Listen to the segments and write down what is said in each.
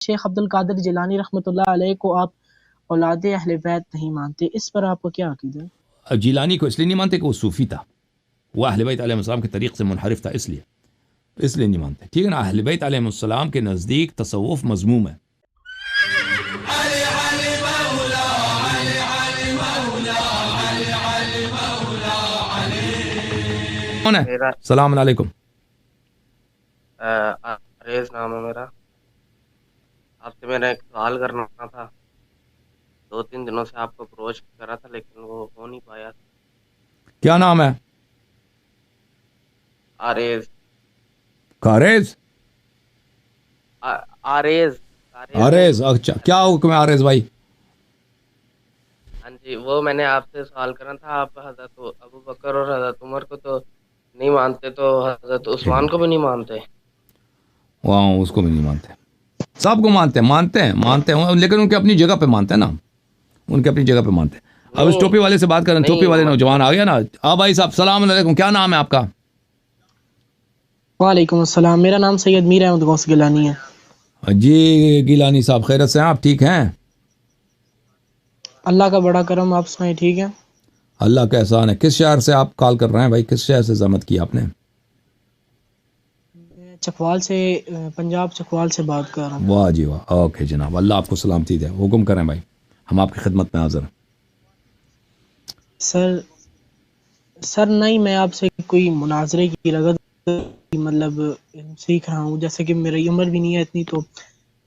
شیخ عبد القادر جیلانی رحمۃ اللہ علیہ کو آپ اولاد اہل بیت نہیں مانتے، اس پر آپ کا کیا عقیدہ ہے؟ جیلانی کو اس لیے نہیں مانتے کہ وہ صوفی تھا، وہ اہل بیت علیہ السلام کے طریق سے منحرف تھا، اس لیے نہیں مانتے، ٹھیک ہے نا۔ اہل بیت علیہ السلام کے نزدیک تصوف مذموم ہے۔ کون ہے؟ السلام علیکم۔ عریض نام ہے میرا، آپ سے میرا ایک سوال کرنا تھا، 2-3 دنوں سے آپ کو اپروچ کرا تھا لیکن وہ ہو نہیں پایا۔ کیا نام ہے؟ عریض کاریز؟ عریض، اچھا کیا حکم ہے عریض بھائی؟ ہاں جی، وہ میں نے آپ سے سوال کرنا تھا، آپ حضرت ابو بکر اور حضرت عمر کو تو نہیں مانتے، تو حضرت عثمان کو بھی نہیں مانتے؟ وہاں اس کو بھی نہیں مانتے، سب کو مانتے ہیں لیکن ان کے اپنی جگہ پہ مانتے ہیں نا، ان کے اپنی جگہ پہ مانتے ہیں۔ اب اس ٹوپی والے سے بات کریں، ٹوپی والے نوجوان آ گیا نا۔ بھائی صاحب السلام علیکم، کیا نام ہے آپ کا؟ وعلیکم السلام، میرا نام سید میر احمد غوث گیلانی ہے۔ جی گیلانی صاحب، خیرت سے ہیں آپ؟ ٹھیک ہیں؟ اللہ کا بڑا کرم، آپ سنائیں ٹھیک ہے؟ اللہ کا احسان ہے۔ کس شہر سے آپ کال کر رہے ہیں بھائی؟ کس شہر سے زحمت کی آپ نے؟ چکوال سے، پنجاب چکوال سے بات کر رہا ہوں۔ واہ جی واہ، اوکے جناب، اللہ آپ کو سلامتی دے۔ حکم کریں بھائی، ہم آپ کی خدمت میں حاضر ہیں۔ سر نہیں، میں آپ سے کوئی مناظرے کی رغبت مطلب سیکھ رہا ہوں، جیسے کہ میری عمر بھی نہیں ہے اتنی، تو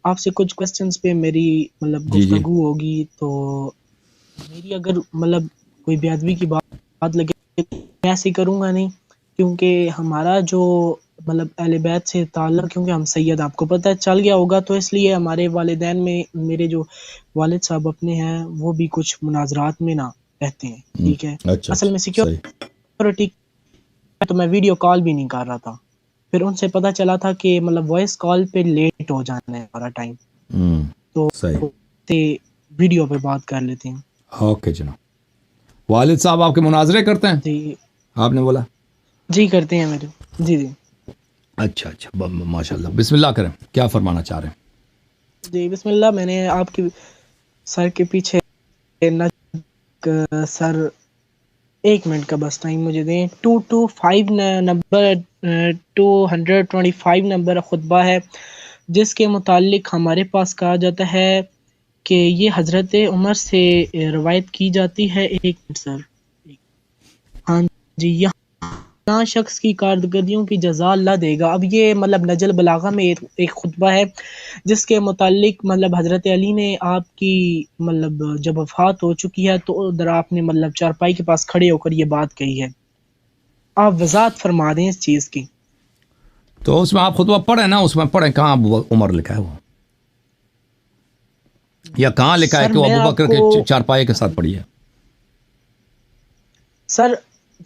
آپ سے کچھ کوسچنز پہ میری مطلب گفتگو ہوگی، تو میری اگر مطلب کوئی بے ادبی کی بات لگے میں ایسے کروں گا نہیں، کیونکہ ہمارا جو مطلب اہل بیت سے تعلق، کیونکہ ہم سید، آپ کو پتہ چل گیا ہوگا، تو اس لیے ہمارے والدین میں میرے جو والد صاحب اپنے ہیں وہ بھی کچھ مناظرات میں نہ رہتے ہیں، ٹھیک ہے۔ اصل میں سیکیورٹی تو میں ویڈیو کال بھی نہیں کر رہا تھا، پھر ان سے پتہ چلا تھا کہ مطلب وائس کال پہ لیٹ ہو جانا ہے ہمارا ٹائم، تو ویڈیو پہ بات کر لیتے ہیں۔ اوکے جناب۔ والد صاحب آپ کے مناظرے کرتے ہیں؟ جی آپ نے بولا جی کرتے ہیں میرے، جی اچھا ماشاء اللہ، بسم اللہ کریں، کیا فرمانا چاہ رہے ہیں؟ جی بسم اللہ۔ میں نے آپ کی سر کے پیچھے سر ایک منٹ کا بس ٹائم مجھے دیں، 225 نمبر 225 نمبر خطبہ ہے، جس کے متعلق ہمارے پاس کہا جاتا ہے کہ یہ حضرت عمر سے روایت کی جاتی ہے۔ ایک منٹ سر، ہاں جی، یہاں شخص کی کارکردگیوں کی جزا اللہ دے گا۔ اب یہ مطلب نہج البلاغہ میں ایک خطبہ ہے جس کے متعلق مطلب حضرت علی نے آپ کی مطلب جب وفات ہو چکی ہے تو ادھر آپ نے مطلب چارپائی کے پاس کھڑے ہو کر یہ بات کہی ہے، آپ وضاحت فرما دیں اس چیز کی۔ تو اس میں آپ خطبہ پڑھیں نا، اس میں پڑھیں کہاں عمر لکھا ہے وہ، یا کہاں لکھا ہے کہ وہ ابو بکر کے چارپائی کے ساتھ پڑھی ہے؟ سر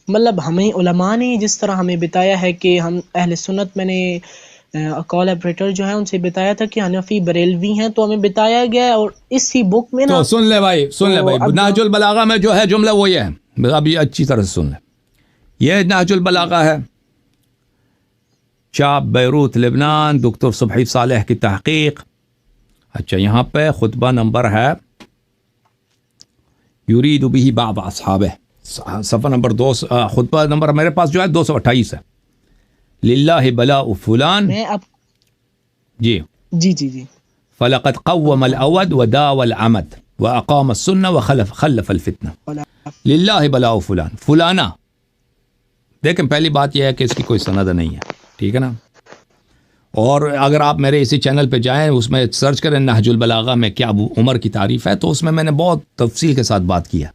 مطلب ہمیں علماء نے جس طرح ہمیں بتایا ہے کہ ہم اہل سنت، میں نے کال آپریٹر جو ہے ان سے بتایا تھا کہ حنفی بریلوی ہیں، تو ہمیں بتایا گیا ہے، اور اسی بک میں نا، تو سن لے بھائی نہج البلاغہ میں جو ہے جملہ وہ یہ ہے، اب یہ اچھی طرح سے سن لے، یہ نہج البلاغہ ہے، چاپ بیروت لبنان، دکتور صبحی صالح کی تحقیق۔ اچھا، یہاں پہ خطبہ نمبر ہے یرید بہ بعض اصحابہ، صفحہ نمبر 2، خطبہ نمبر میرے پاس جو ہے 228 ہے۔ للہ بلاء فلان، جی فلقد قوم الاود وداوى العمد واقام السنة وخلف الفتنة۔ للہ بلاء فلان، فلانا، دیکھیں پہلی بات یہ ہے کہ اس کی کوئی سند نہیں ہے، ٹھیک ہے نا۔ اور اگر آپ میرے اسی چینل پہ جائیں، اس میں سرچ کریں نہج البلاغہ میں کیا ابو عمر کی تعریف ہے، تو اس میں میں نے بہت تفصیل کے ساتھ بات کی ہے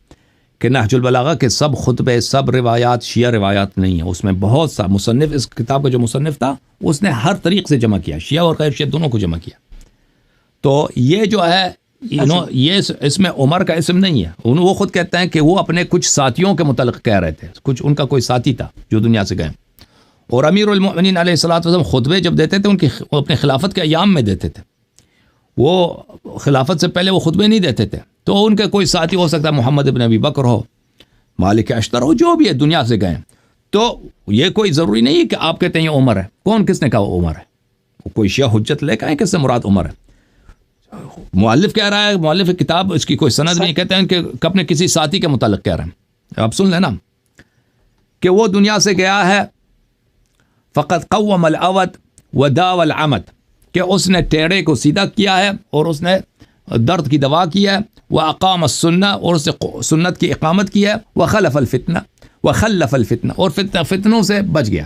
کہ نہج البلاغہ کے سب خطبے، سب روایات شیعہ روایات نہیں ہیں، اس میں بہت سا مصنف، اس کتاب کا جو مصنف تھا اس نے ہر طریق سے جمع کیا، شیعہ اور غیر شیعہ دونوں کو جمع کیا۔ تو یہ جو ہے یہ اس میں عمر کا اسم نہیں ہے، وہ خود کہتے ہیں کہ وہ اپنے کچھ ساتھیوں کے متعلق کہہ رہے تھے، کچھ ان کا کوئی ساتھی تھا جو دنیا سے گئے، اور امیر المؤمنین علیہ الصلوۃ والسلام خطبے جب دیتے تھے وہ اپنے خلافت کے ایام میں دیتے تھے، وہ خلافت سے پہلے وہ خطبے نہیں دیتے تھے، تو ان کے کوئی ساتھی ہو سکتا ہے محمد ابن ابی بکر ہو، مالک اشتر ہو، جو بھی ہے دنیا سے گئے، تو یہ کوئی ضروری نہیں ہے کہ آپ کہتے ہیں یہ عمر ہے، کس نے کہا وہ عمر ہے؟ کوئی شیعہ حجت لے کے کس سے مراد عمر ہے؟ مؤلف کہہ رہا ہے, مؤلف کتاب اس کی کوئی سند نہیں, کہتے ہیں کہ اپنے کسی ساتھی کے متعلق کہہ رہے ہیں. آپ سن لینا کہ وہ دنیا سے گیا ہے, فقط قوم الاود وداو العمد, کہ اس نے ٹیڑے کو سیدھا کیا ہے اور اس نے درد کی دوا کی ہے, واقام السنہ, اور اس نے سنت کی اقامت کی ہے, وخلف الفتنہ, اور فتنوں سے بچ گیا.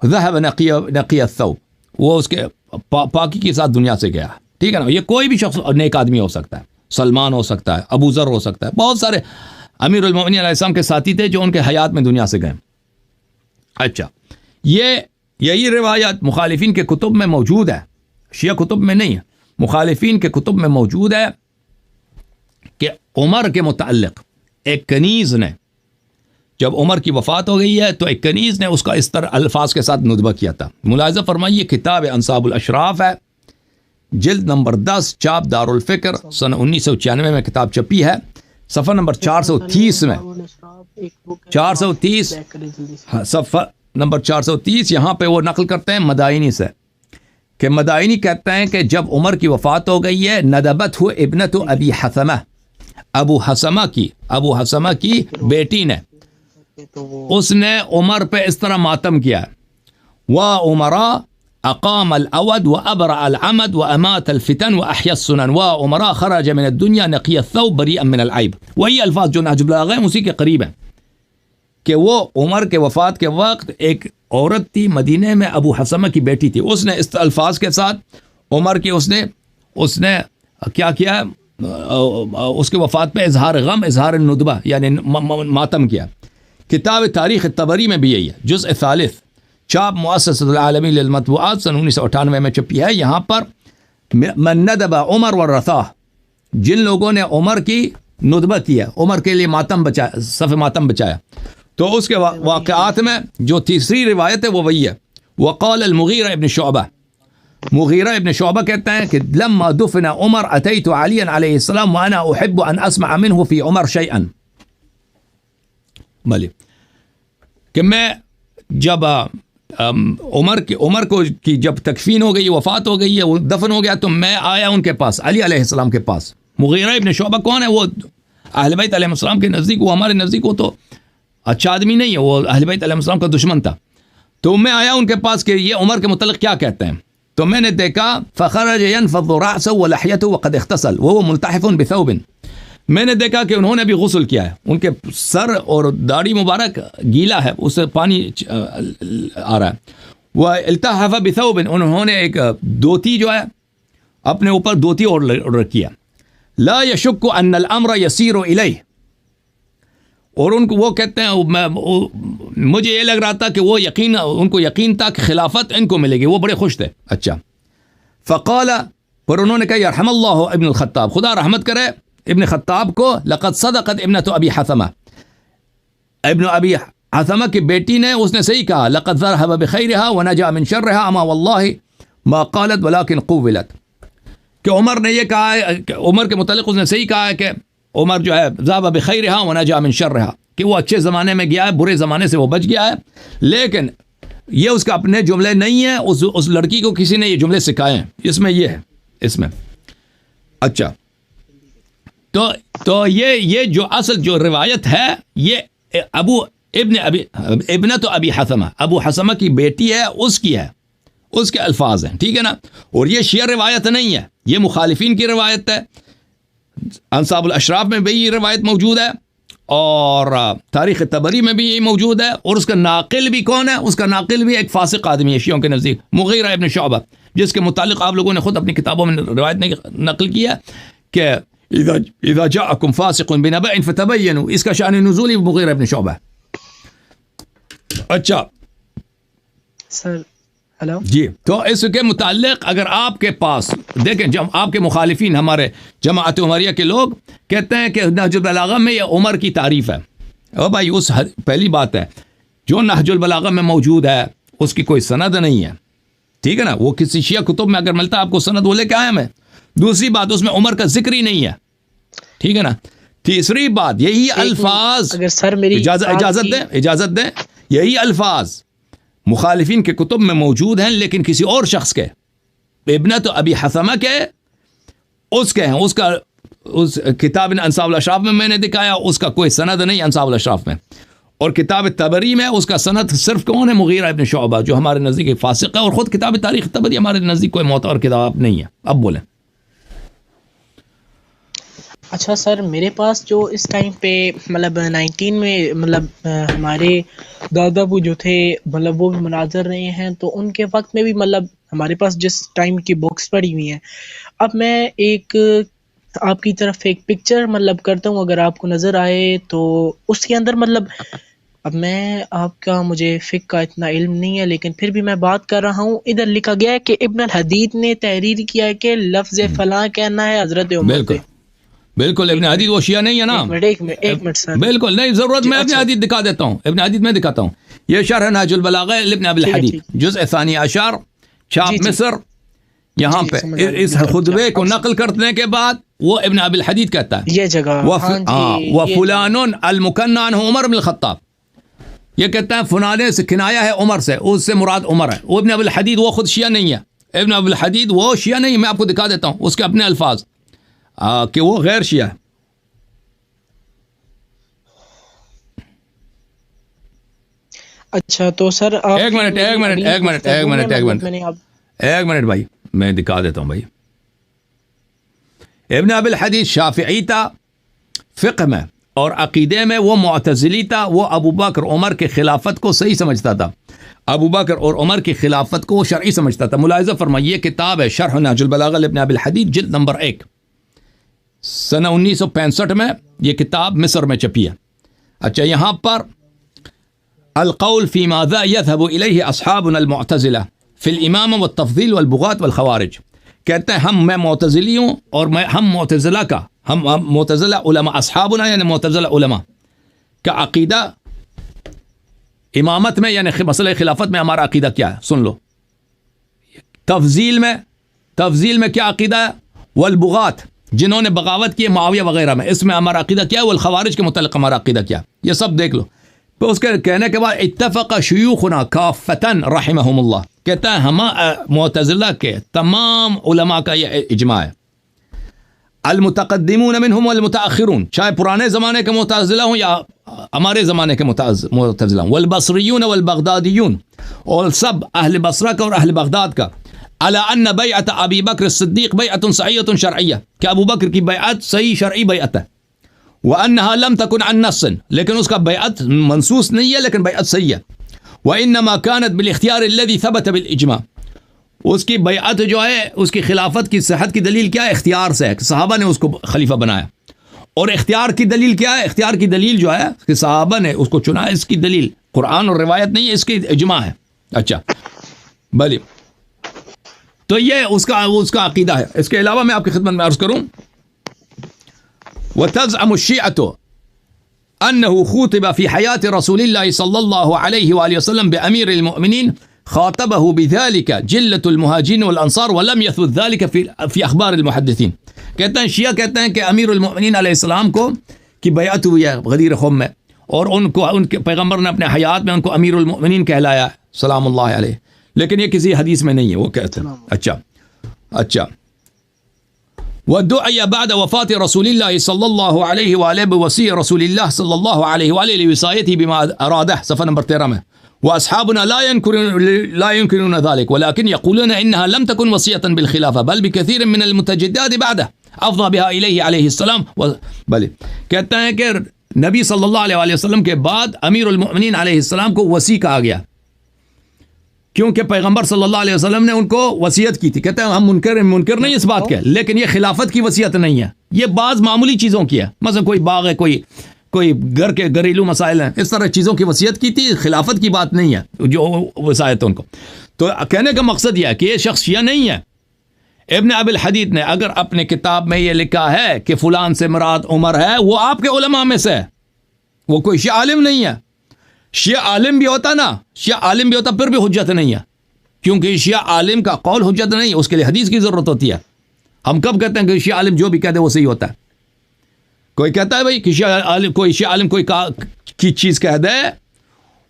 ذهب نقی الثوب, وہ اس کے پاکی کے ساتھ دنیا سے گیا. ٹھیک ہے نا. یہ کوئی بھی شخص نیک آدمی ہو سکتا ہے, سلمان ہو سکتا ہے, ابو ذر ہو سکتا ہے, بہت سارے امیر المومنین علیہ السلام کے ساتھی تھے جو ان کے حیات میں دنیا سے گئے. اچھا, یہی روایت مخالفین کے کتب میں موجود ہے, شیعہ کتب میں نہیں ہے, مخالفین کے کتب میں موجود ہے کہ عمر کے متعلق ایک کنیز نے, جب عمر کی وفات ہو گئی ہے تو ایک کنیز نے اس کا اس طرح الفاظ کے ساتھ ندبہ کیا تھا. ملاحظہ فرمائیے, کتاب انصاب الاشراف ہے, جلد نمبر 10, چاپ دارالفکر, سن 1996 میں کتاب چھپی ہے, صفحہ نمبر 430 میں, 430 صفحہ نمبر 430, یہاں پہ وہ نقل کرتے ہیں مدائنی سے کہ مدائنی کہتے ہیں کہ جب عمر کی وفات ہو گئی ہے, ندبت ہو ابنت ابی حثمہ, ابو حثمہ کی بیٹی نے, اس نے عمر پہ اس طرح ماتم کیا ہے, وَعُمَرَا اقام الاود وابرع العمد وامات الفتن واحيا السنن وعمرا خرج من الدنيا نقي الثوب بريئا من العيب. وہی الفاظ جو نہج البلاغہ ہیں اسی کے قریب ہیں کہ وہ عمر کے وفات کے وقت ایک عورت تھی مدینے میں, ابو حثمہ کی بیٹی تھی, اس نے اس الفاظ کے ساتھ عمر کی اس نے کیا کیا, اس کے وفات پہ اظہار غم, اظہار ندبہ یعنی ماتم کیا. کتاب تاریخ طبری میں بھی یہی ہے, جزء ثالث, چاپ مؤسسۃ العالمی للمطبوعات, سن 1998 میں چھپی ہے. یہاں پر من ندب عمر ورثاہ, جن لوگوں نے عمر کی ندبہ کیا, عمر کے لیے ماتم بچایا, صف ماتم بچایا, تو اس کے واقعات میں جو تیسری روایت ہے وہ وہی ہے. وقال المغیرہ ابن شعبہ, مغیرہ ابن شعبہ کہتے ہیں کہ لما دفن عمر اتیت علی علیہ السلام وانا احب ان اسمع منه فی عمر شیئا, بھلے کہ میں جب عمر کی جب تکفین ہو گئی, وفات ہو گئی ہے, وہ دفن ہو گیا, تو میں آیا ان کے پاس, علی علیہ السلام کے پاس. مغیرہ ابن شعبہ کون ہے؟ وہ اہل بیت علیہ السلام کے نزدیک, وہ ہمارے نزدیک وہ تو اچھا آدمی نہیں ہے, وہ اہل بیت علیہ السلام کا دشمن تھا. تو میں آیا ان کے پاس کہ یہ عمر کے متعلق کیا کہتے ہیں. تو میں نے دیکھا فخرج ينفض رأسه ولحيته وقد اغتسل وهو ملتحف بثوب, میں نے دیکھا کہ انہوں نے بھی غسل کیا ہے, ان کے سر اور داڑھی مبارک گیلا ہے, اس سے پانی آ رہا ہے. وہ التحف بثوب, انہوں نے ایک دھوتی جو ہے اپنے اوپر دھوتی اور رکھی ہے. لا يشك ان الامر يسير الیہ, اور ان کو وہ کہتے ہیں مجھے یہ لگ رہا تھا کہ وہ ان کو یقین تھا کہ خلافت ان کو ملے گی, وہ بڑے خوش تھے. اچھا, فقال, پر انہوں نے کہا یرحم اللہ ابن الخطاب, خدا رحمت کرے ابن خطاب کو, لقد صدقت ابنۃ ابی حثمہ, ابن ابی حثمہ کی بیٹی نے, اس نے صحیح کہا, لقد ذهب بخیرها ونجا من شرها, اما والله ما قالت ولكن قولت, کہ عمر نے یہ کہا ہے, عمر کے متعلق اس نے صحیح کہا ہے کہ عمر جو ہے ذهب بخیرها ونجا من شرها, کہ وہ اچھے زمانے میں گیا ہے, برے زمانے سے وہ بچ گیا ہے, لیکن یہ اس کا اپنے جملے نہیں ہیں, اس لڑکی کو کسی نے یہ جملے سکھائے ہیں, اس میں یہ ہے, اس میں. اچھا, تو یہ جو اصل جو روایت ہے یہ ابنۃ ابی حثمہ, ابو حثمہ کی بیٹی ہے, اس کی ہے, اس کے الفاظ ہیں. ٹھیک ہے نا. اور یہ شیعہ روایت نہیں ہے, یہ مخالفین کی روایت ہے. انصاب الاشراف میں بھی یہ روایت موجود ہے, اور تاریخ طبری میں بھی یہ موجود ہے, اور اس کا ناقل بھی کون ہے؟ اس کا ناقل بھی ایک فاسق آدمی ہے شیعوں کے نزدیک, مغیرہ ابن شعبہ, جس کے متعلق آپ لوگوں نے خود اپنی کتابوں میں روایت نقل کی ہے کہ اذا جاءکم فاسق بنبأ فتبینوا, اس کا شان نزولی مغیرہ ابن شعبہ. اچھا سر, ہلو جی, تو اس کے متعلق اگر آپ کے پاس دیکھیں, جب آپ کے مخالفین ہمارے جماعت عمریہ کے لوگ کہتے ہیں کہ نہج البلاغہ میں یہ عمر کی تعریف ہے, او بھائی اس پہلی بات ہے جو نہج البلاغہ میں موجود ہے اس کی کوئی سند نہیں ہے. ٹھیک ہے نا, وہ کسی شیعہ کتب میں اگر ملتا ہے آپ کو سند, وہ لے کے آئے میں. دوسری بات, اس میں عمر کا ذکر ہی نہیں ہے. ٹھیک ہے نا. تیسری بات, یہی الفاظ, اگر سر میری اجازت دیں, یہی الفاظ مخالفین کے کتب میں موجود ہیں, لیکن کسی اور شخص کے, ابنۃ ابی حثمہ کے, اس کے ہیں, اس کا اس کتاب انصاف الاشراف میں میں نے دکھایا, اس کا کوئی سند نہیں انصاف الاشراف میں. اور کتاب تبری میں اس کا سند صرف کون ہے؟ مغیرہ ابن شعبہ, جو ہمارے نزدیک ایک فاسق ہے, اور خود کتاب تاریخ تبری ہمارے نزدیک کوئی معتبر کتاب نہیں ہے. اب بولیں. اچھا سر, میرے پاس جو اس ٹائم پہ مطلب 19 میں مطلب ہمارے دادا ابو جو تھے مطلب وہ بھی مناظر رہے ہیں, تو ان کے وقت میں بھی مطلب ہمارے پاس جس ٹائم کی بکس پڑی ہوئی ہیں. اب میں ایک آپ کی طرف ایک پکچر مطلب کرتا ہوں, اگر آپ کو نظر آئے تو اس کے اندر مطلب, اب میں آپ کا مجھے فقہ کا اتنا علم نہیں ہے لیکن پھر بھی میں بات کر رہا ہوں. ادھر لکھا گیا ہے کہ ابن الحدید نے تحریر کیا ہے کہ لفظ فلاں کہنا ہے حضرت عمر بالکل بالکل. ابن حدید وہ شیعہ نہیں ہے نا. ایک منٹ سر, بالکل نہیں ضرورت, میں ابن حدید دکھا دیتا ہوں. ابن حدید میں دکھاتا ہوں. یہ شرح نہج البلاغہ ابن ابی الحدید, جزء ثانی عشر, چھاپ مصر. یہاں پہ اس خطبے کو نقل کرنے کے بعد وہ ابن ابی الحدید کہتا ہے یہ جگہ وفلان المکنى عنہ عمر بن الخطاب, یہ کہتا ہے فلانے سے کنایا ہے عمر سے, اس سے مراد عمر ہے. وہ ابن ابی الحدید وہ خود شیعہ نہیں ہے. ابن ابی الحدید وہ شیعہ نہیں, میں آپ کو دکھا دیتا ہوں اس کے اپنے الفاظ کہ وہ غیر شیعہ ہے. اچھا تو سر ایک منٹ بھائی, میں دکھا دیتا ہوں بھائی. ابن ابی الحدید شافعی تھا فقہ میں, اور عقیدے میں وہ معتزلی تھا. وہ ابو بکر عمر کے خلافت کو صحیح سمجھتا تھا, ابو بکر اور عمر کی خلافت کو شرعی سمجھتا تھا. ملاحظہ فرمائیے, یہ کتاب ہے شرح نہج البلاغہ لابن ابی الحدید, جلد نمبر 1, سنہ 1965 میں یہ کتاب مصر میں چھپی ہے. اچھا, یہاں پر القول فی ماذا یذهب الیہ اصحابنا المعتزلہ فی الامامہ والتفضیل والبغاة والخوارج, کہتے ہیں میں معتزلی ہوں, اور ہم معتزلہ کا, ہم معتزلہ علماء, اصحابنا یعنی معتزلہ علماء کا عقیدہ امامت میں یعنی مسئلہ خلافت میں ہمارا عقیدہ کیا ہے, سن لو. تفضیل میں کیا عقیدہ ہے, والبغاة جنہوں نے بغاوت کی معاویہ وغیرہ میں, اس میں ہمارا عقیدہ کیا ہے, والخوارج کے متعلق ہمارا عقیدہ کیا, یہ سب دیکھ لو. تو اس کے کہنے کے بعد اتفق شیوخنا کافتن رحمہم اللہ, کہتا ہے ہم معتزلہ کے تمام علماء کا یہ اجماع ہے. المتقدمون منہم والمتاخرون, چاہے پرانے زمانے کے معتزلہ ہوں یا ہمارے زمانے کے معتزلہ ہوں, والبصریون والبغدادیون, اور سب اہل بصرہ کا اور اہل بغداد کا, علی ان بیعت ابی بکر الصدیق بیعت صحیحۃ شرعیہ, کہ ابو بکر کی بیعت صحیح شرعی بیعت ہے. وانها لم تكن عن نص, لیکن اس کا بیعت منصوص نہیں ہے لیکن بیعت صحیح ہے. وانما كانت بالاختیار الذي ثبت بالاجماع, اس کی بیعت جو ہے اس کی خلافت کی صحت کی دلیل کیا ہے, اختیار سے ہے کہ صحابہ نے اس کو خلیفہ بنایا. اور اختیار کی دلیل کیا ہے, اختیار کی دلیل جو ہے کہ صحابہ نے اس کو چنا, اس کی دلیل قرآن اور روایت نہیں ہے, اس کی اجماع ہے. اچھا بھلی, تو یہ اس کا عقیدہ ہے. اس کے علاوہ میں آپ کی خدمت میں عرض کروں, وتزعم الشيعة أنه خوطب في حياة رسول الله صلى الله عليه وآله وسلم بأمير المؤمنين, خاطبه بذلك جلة المهاجرين والأنصار ولم يثبت ذلك في أخبار المحدثين. کہتے ہیں شیعہ کہتے ہیں کہ امیر المؤمنین علیہ السلام کو کی بیعت ہوئی ہے غدیر خم میں, اور ان کے پیغمبر نے اپنے حیات میں ان کو امیر المؤمنین کہلایا سلام اللہ علیہ, لیکن یہ کسی حدیث میں نہیں ہے, وہ کہتے ہیں. اچھا ودعي بعد وفاة رسول الله صلى الله عليه وآله بوصية رسول الله صلى الله عليه وآله لوصايته بما أراده, صفحة نمبر 13 میں. وأصحابنا لا ينكرون ذلك ولكن يقولون إنها لم تكن وصية بالخلافة بل بكثير من المتجدات بعده أفضى بها إليه عليه السلام. بل کہتے ہیں کہ نبی صلی اللہ علیہ وسلم کے بعد امیر المؤمنین علیہ السلام کو وصی کہا گیا, کیونکہ پیغمبر صلی اللہ علیہ وسلم نے ان کو وصیت کی تھی. کہتے ہیں ہم منکر نہیں اس بات کے, لیکن یہ خلافت کی وصیت نہیں ہے, یہ بعض معمولی چیزوں کی ہے, مثلا کوئی باغ ہے, کوئی گھر کے گھریلو مسائل ہیں, اس طرح چیزوں کی وصیت کی تھی, خلافت کی بات نہیں ہے جو وصایت ان کو. تو کہنے کا مقصد یہ ہے کہ یہ شخص شیعہ نہیں ہے. ابن ابی الحدید نے اگر اپنے کتاب میں یہ لکھا ہے کہ فلان سے مراد عمر ہے, وہ آپ کے علماء میں سے ہے, وہ کوئی شیعہ عالم نہیں ہے. شیعہ عالم بھی ہوتا نا, شیعہ عالم بھی ہوتا پھر بھی حجت نہیں ہے, کیونکہ شیعہ عالم کا قول حجت نہیں, اس کے لیے حدیث کی ضرورت ہوتی ہے. ہم کب کہتے ہیں کہ شیعہ عالم جو بھی کہتے وہ صحیح ہوتا ہے؟ کوئی کہتا ہے بھائی کہ کوئی شیعہ عالم کی چیز کہہ دے,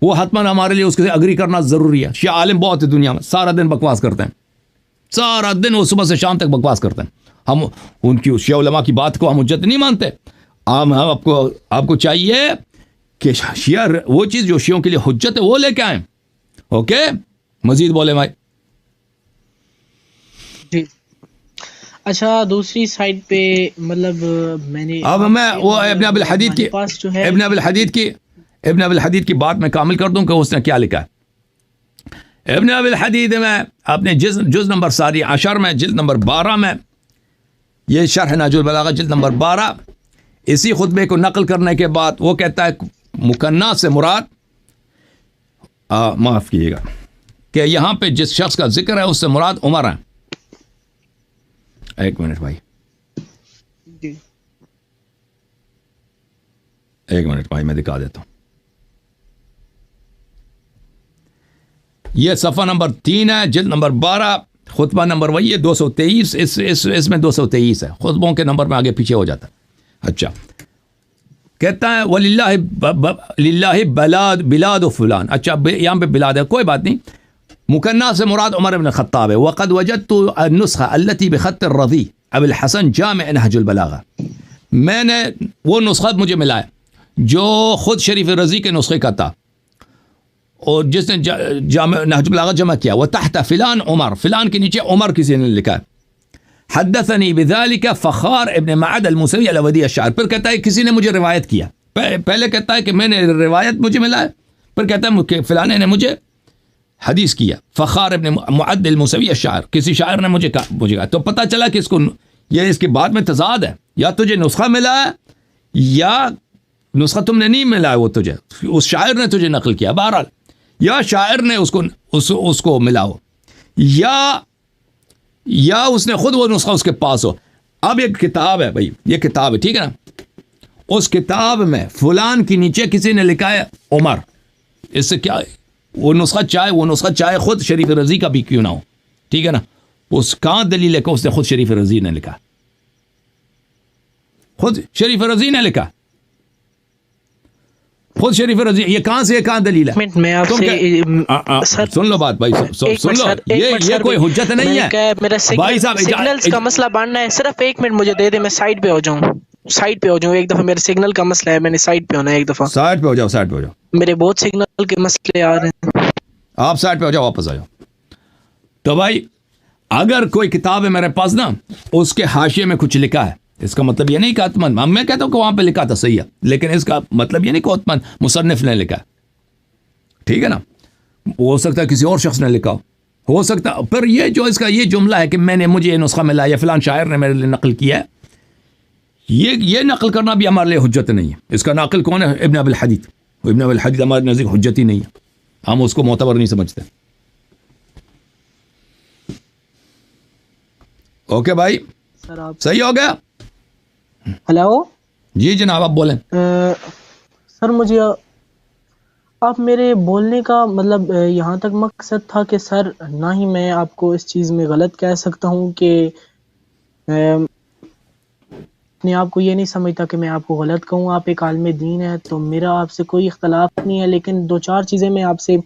وہ حتماً ہمارے لیے اس کے اگری کرنا ضروری ہے. شیعہ عالم بہت ہے دنیا میں, سارا دن بکواس کرتے ہیں, سارا دن وہ صبح سے شام تک بکواس کرتے ہیں. ہم ان کی شیعہ علماء کی بات کو ہم حجت نہیں مانتے. ہم آپ کو چاہیے کہ شیعہ وہ چیز جو شیعوں کے لیے حجت ہے وہ لے کے آئیں. اوکے, مزید بولے بھائی. جی اچھا, دوسری سائڈ پہ مطلب میں نے اب میں وہ ابن ابی الحدید کی بات میں کامل کر دوں کہ اس نے کیا لکھا ہے. ابن ابی الحدید میں اپنے جز نمبر ساری عشر میں جلد نمبر 12 میں, یہ شرح نہج البلاغہ جلد نمبر 12, اسی خطبے کو نقل کرنے کے بعد وہ کہتا ہے مکنہ سے مراد, معاف کیجیے گا, کہ یہاں پہ جس شخص کا ذکر ہے اس سے مراد عمر ہے. ایک منٹ بھائی, ایک منٹ بھائی, میں دکھا دیتا ہوں. یہ صفحہ نمبر 3 ہے, جلد نمبر 12, خطبہ نمبر وہی ہے 223. اس میں 223 ہے, خطبوں کے نمبر میں آگے پیچھے ہو جاتا ہے. اچھا, کہتا ہے وَلِلَّهِ بلاد فلان. اچھا, یہاں پہ بلاد ہے, کوئی بات نہیں. مکنہ سے مراد عمر بن الخطاب ہے. وقد وجدت النسخہ التي بخط الرضی ابو الحسن جامع نہج البلاغہ. میں نے وہ نسخہ مجھے ملا ہے جو خود شریف رضی کے نسخے کا تھا, اور جس نے جامع نہج البلاغہ جمع کیا. وتحت فلان عمر, فلان کے نیچے عمر کسی نے لکھا ہے. حدثني بذلك فخار ابن معد الموسوی الودی الشاعر. پھر کہتا ہے کسی نے مجھے روایت کیا. پہلے کہتا ہے کہ میں نے روایت مجھے ملا ہے, پھر کہتا ہے کہ فلانے نے مجھے حدیث کیا. فخار ابن معد الموسوی الشاعر, کسی شاعر نے مجھے کہا. تو پتہ چلا کہ اس کی بات میں تضاد ہے, یا تجھے نسخہ ملا ہے یا نسخہ تم نے نہیں ملا ہے, وہ تجھے اس شاعر نے تجھے نقل کیا. بہرحال یا شاعر نے اس کو ملا ہو, یا اس نے خود وہ نسخہ اس کے پاس ہو. اب ایک کتاب ہے بھائی, یہ کتاب ہے, ٹھیک ہے نا. اس کتاب میں فلان کے نیچے کسی نے لکھا ہے عمر. اس سے کیا, وہ نسخہ چاہے خود شریف رضی کا بھی کیوں نہ ہو, ٹھیک ہے نا. اس کہاں دلیل ہے کہ اس نے خود شریف رضی نے لکھا, خود شریف رضی نے لکھا, خود شریف رضی. یہ کہاں دلیل ہے؟ میں آپ سے سن لو بات بھائی, سن لو, یہ کوئی حجت نہیں ہے بھائی صاحب. سگنلز کا مسئلہ بننا ہے, صرف ایک منٹ مجھے دے دیں, میں سائڈ پہ ہو جاؤں. ایک دفعہ میرے سگنل کا مسئلہ ہے, میں نے سائڈ پہ ہونا ہے. ایک دفعہ سائڈ پہ ہو جاؤ. میرے بہت سگنل کے مسئلے آ رہے ہیں, آپ سائڈ پہ ہو جاؤ, واپس آ جاؤ. تو بھائی اگر کوئی کتاب ہے میرے پاس نا, اس کے حاشیے میں کچھ لکھا ہے, اس کا مطلب یہ نہیں کہ اتمن, میں کہتا ہوں کہ وہاں پہ لکھا تھا صحیح ہے, لیکن اس کا مطلب یہ نہیں کہ اتمن مصنف نے لکھا ہے, ٹھیک ہے نا. ہو سکتا ہے کسی اور شخص نے لکھا ہو سکتا. پھر یہ جو اس کا یہ جملہ ہے کہ میں نے یہ نسخہ ملا یا فلان شاعر نے میرے لیے نقل کیا ہے, یہ نقل کرنا بھی ہمارے لیے حجت نہیں ہے. اس کا ناقل کون ہے؟ ابن ابی الحدید. ابن ابی الحدید ہمارے نزدیک حجت ہی نہیں ہے, ہم اس کو معتبر نہیں سمجھتے. اوکے بھائی, صحیح ہو گیا. ہلو جی جناب, آپ بولیں. سر مجھے آپ میرے بولنے کا مطلب یہاں تک مقصد تھا کہ سر نہ ہی میں آپ کو اس چیز میں غلط کہہ سکتا ہوں کہ اپنے آپ کو یہ نہیں سمجھتا کہ میں آپ کو غلط کہوں. آپ ایک عالم دین ہے تو میرا آپ سے کوئی اختلاف نہیں ہے, لیکن 2-4 چیزیں میں آپ سے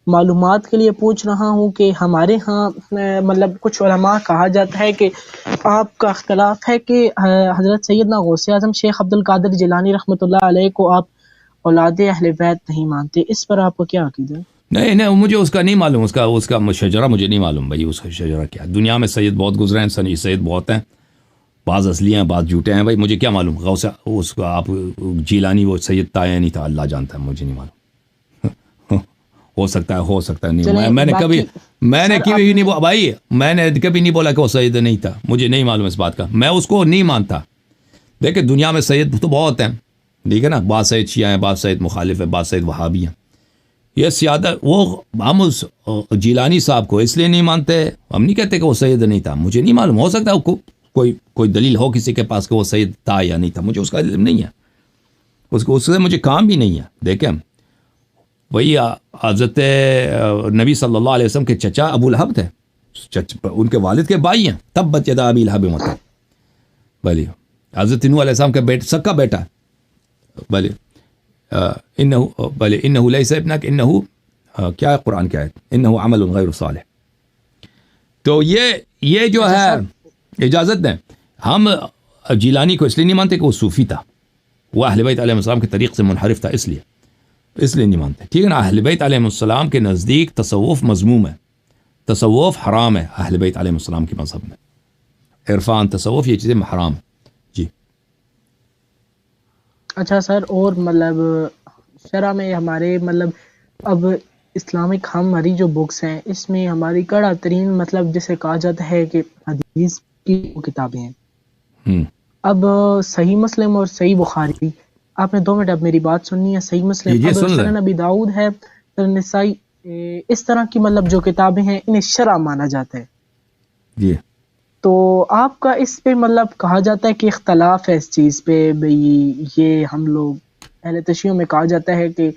معلومات کے لیے پوچھ رہا ہوں کہ ہمارے ہاں مطلب کچھ علماء کہا جاتا ہے کہ آپ کا اختلاف ہے کہ حضرت سیدنا غوث اعظم شیخ عبد القادر جیلانی رحمۃ اللہ علیہ کو آپ اولاد اہل بیت نہیں مانتے. اس پر آپ کو کیا عقیدہ ہے؟ نہیں, مجھے اس کا نہیں معلوم, اس کا شجرہ مجھے نہیں معلوم بھائی. اس کا شجرہ کیا ہے؟ دنیا میں سید بہت گزرے ہیں, سنی سید بہت ہیں, بعض اصلی ہیں بعض جھوٹے ہیں. بھائی مجھے کیا معلوم غوث اس کا آپ جیلانی وہ سید تھا یا نہیں تھا, اللہ جانتا ہے, مجھے نہیں معلوم. ہو سکتا ہے نہیں. میں نے کبھی نہیں بولا بھائی, میں نے کبھی نہیں بولا کہ وہ سید نہیں تھا, مجھے نہیں معلوم اس بات کا, میں اس کو نہیں مانتا. دیکھیں دنیا میں سید تو بہت ہیں, ٹھیک ہے نا. بعض سید شیعہ ہیں, بعض سید مخالف ہیں, بعض سید وہابی ہیں. یہ سیادہ وہ ہم اس جیلانی صاحب کو اس لیے نہیں مانتے, ہم نہیں کہتے کہ وہ سید نہیں تھا, مجھے نہیں معلوم. ہو سکتا ہے کوئی دلیل ہو کسی کے پاس کہ وہ سید تھا یا نہیں تھا, مجھے اس کا علم نہیں ہے, اس سے مجھے کام بھی نہیں ہے. دیکھیں وہی حضرت نبی صلی اللہ علیہ وسلم کے چچا ابو لہب تھے, ان کے والد کے بھائی ہیں. تبت یدا ابی لہب وتب, بھلی حضرت نوح علیہ السلام کا بیٹا, سکا بیٹا, بھلی انہو لیس ابنک انہو کیا ہے قرآن کی آیت, انہو عمل غیر صالح. تو یہ جو ہے اجازت دیں, ہم جیلانی کو اس لیے نہیں مانتے کہ وہ صوفی تھا، وہ اہل بیت علیہ السلام کے طریق سے منحرف تھا، اس لیے نہیں مانتے، ٹھیک ہے نا. اہل بیت علیہ السلام کے نزدیک تصوف مذموم ہے، تصوف حرام ہے اہل بیت علیہ السلام کے مذہب میں، عرفان تصوف یہ چیزیں حرام ہیں. جی اچھا سر، اور مطلب شرع میں ہمارے مطلب اب اسلامک ہماری جو بکس ہیں اس میں ہماری کڑا ترین مطلب جسے کہا جاتا ہے کہ حدیث کی وہ کتابیں ہیں. اب صحیح مسلم اور صحیح بخاری، آپ نے 2 منٹ اب میری بات سننی ہے. صحیح مسلم، اب سنن نبی داؤد ہے، سنن نسائی، اس طرح کی مطلب جو کتابیں ہیں انہیں شرع مانا جاتا ہے. جی تو آپ کا اس پہ مطلب کہا جاتا ہے کہ اختلاف ہے اس چیز پہ بھئی، یہ ہم لوگ اہل تشیع میں کہا جاتا ہے کہ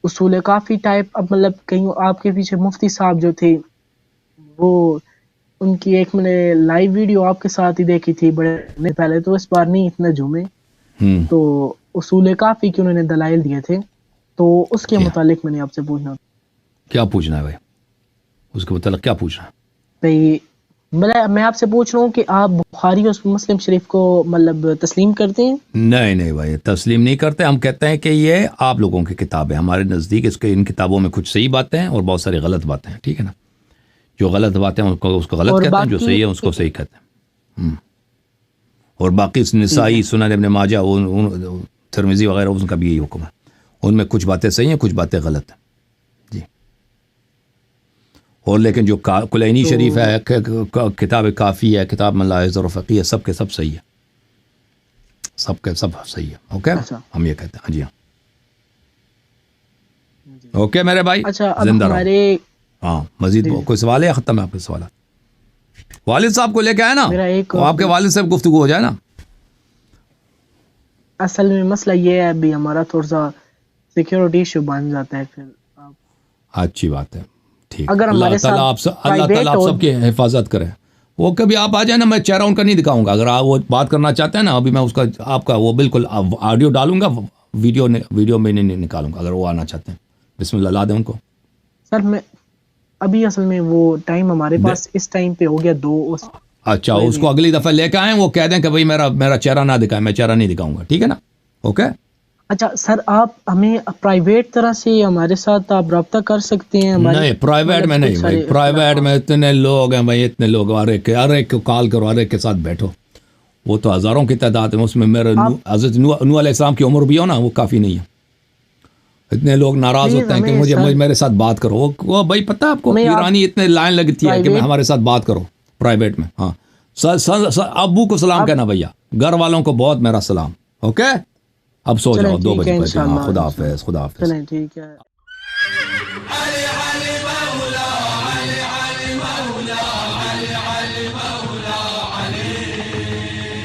اصول کافی ٹائپ، اب مطلب کہیں آپ کے پیچھے مفتی صاحب جو تھے وہ ان کی ایک میں نے لائیو ویڈیو آپ کے ساتھ ہی دیکھی تھی بڑے پہلے، تو اس بار نہیں اتنا جھومے، تو اصول کافی کے انہوں نے دلائل دیے تھے، تو اس کے متعلق میں نے آپ سے پوچھنا. کیا پوچھنا ہے بھائی؟ اس کے متعلق کیا پوچھنا ہے بھائی؟ میں آپ سے پوچھ رہا ہوں کہ آپ بخاری اور مسلم شریف کو مطلب تسلیم کرتے ہیں؟ نہیں بھائی، تسلیم نہیں کرتے. ہم کہتے ہیں کہ یہ آپ لوگوں کی کتاب ہے، ہمارے نزدیک ان کتابوں میں کچھ صحیح باتیں ہیں اور بہت ساری غلط باتیں ہیں، ٹھیک ہے نا. جو غلط باتیں ہیں اس کو غلط کہتے ہیں، جو صحیح ہے اس کو صحیح کہتے ہیں. اور باقی نسائی، سنن ابن ماجہ، ترمذی وغیرہ، ان کا بھی یہی حکم ہے. ان میں کچھ باتیں صحیح ہیں، کچھ باتیں غلط ہیں. جی. اور لیکن جو کلینی شریف ہے، کتاب کافی ہے، کتاب ملاحظ اور فقیہ، سب کے سب صحیح ہے، سب کے سب صحیح ہے. اوکے، ہم یہ کہتے ہیں. جی ہاں، اوکے میرے بھائی، زندہ رہو. ہاں، مزید کوئی سوال ہے یا ختم ہے آپ کے سوالات؟ والد صاحب کو لے کے آئے نا، آپ کے والد صاحب گفتگو ہو جائے نا. اصل میں مسئلہ یہ ہے ابھی ہمارا تھوڑا سا سیکیورٹی ایشو بن جاتا ہے، پھر اچھی بات ہے، ٹھیک. اگر اللہ تعالیٰ آپ سب کی حفاظت کرے. وہ کبھی آپ آ جائیں نا، میں چہرہ ان کا نہیں دکھاؤں گا. اگر آپ وہ بات کرنا چاہتے ہیں نا، ابھی میں اس کا آپ کا وہ بالکل آڈیو ڈالوں گا، ویڈیو میں نہیں نکالوں گا. اگر وہ آنا چاہتے ہیں، بسم اللہ لا دیں ان کو. سر میں ابھی اصل میں وہ ٹائم ہمارے پاس اس ٹائم پہ ہو گیا 2. اچھا، اس کو اگلی دفعہ لے کے آئیں، وہ کہہ دیں کہ بھائی میرا چہرہ نہ دکھائیں، میں چہرہ نہیں دکھاؤں گا، ٹھیک ہے نا. اوکے. اچھا سر، آپ ہمیں پرائیویٹ طرح سے ہمارے ساتھ آپ رابطہ کر سکتے ہیں؟ نہیں، پرائیویٹ میں نہیں بھائی، پرائیویٹ میں اتنے لوگ ہیں بھائی، اتنے لوگ، ہر ایک کو کال کرو، ہر ایک کے ساتھ بیٹھو. وہ تو ہزاروں کی تعداد ہے، اس میں میرے حضرت نوح علیہ السلام کی عمر بھی ہو نا، وہ کافی نہیں ہے. اتنے لوگ ناراض ہوتے ہیں کہ مجھے میرے ساتھ بات کرو. وہ بھائی پتہ ہے آپ کو، ایرانی اتنے لائن لگتی ہے کہ ہمارے ساتھ بات کرو پرائیویٹ میں. ہاں، ابو کو سلام کہنا بھیا، گھر والوں کو بہت میرا سلام. اوکے، اب سو جاؤ، 2 بجے. خدا حافظ، خدا حافظ. چلیں ٹھیک ہے.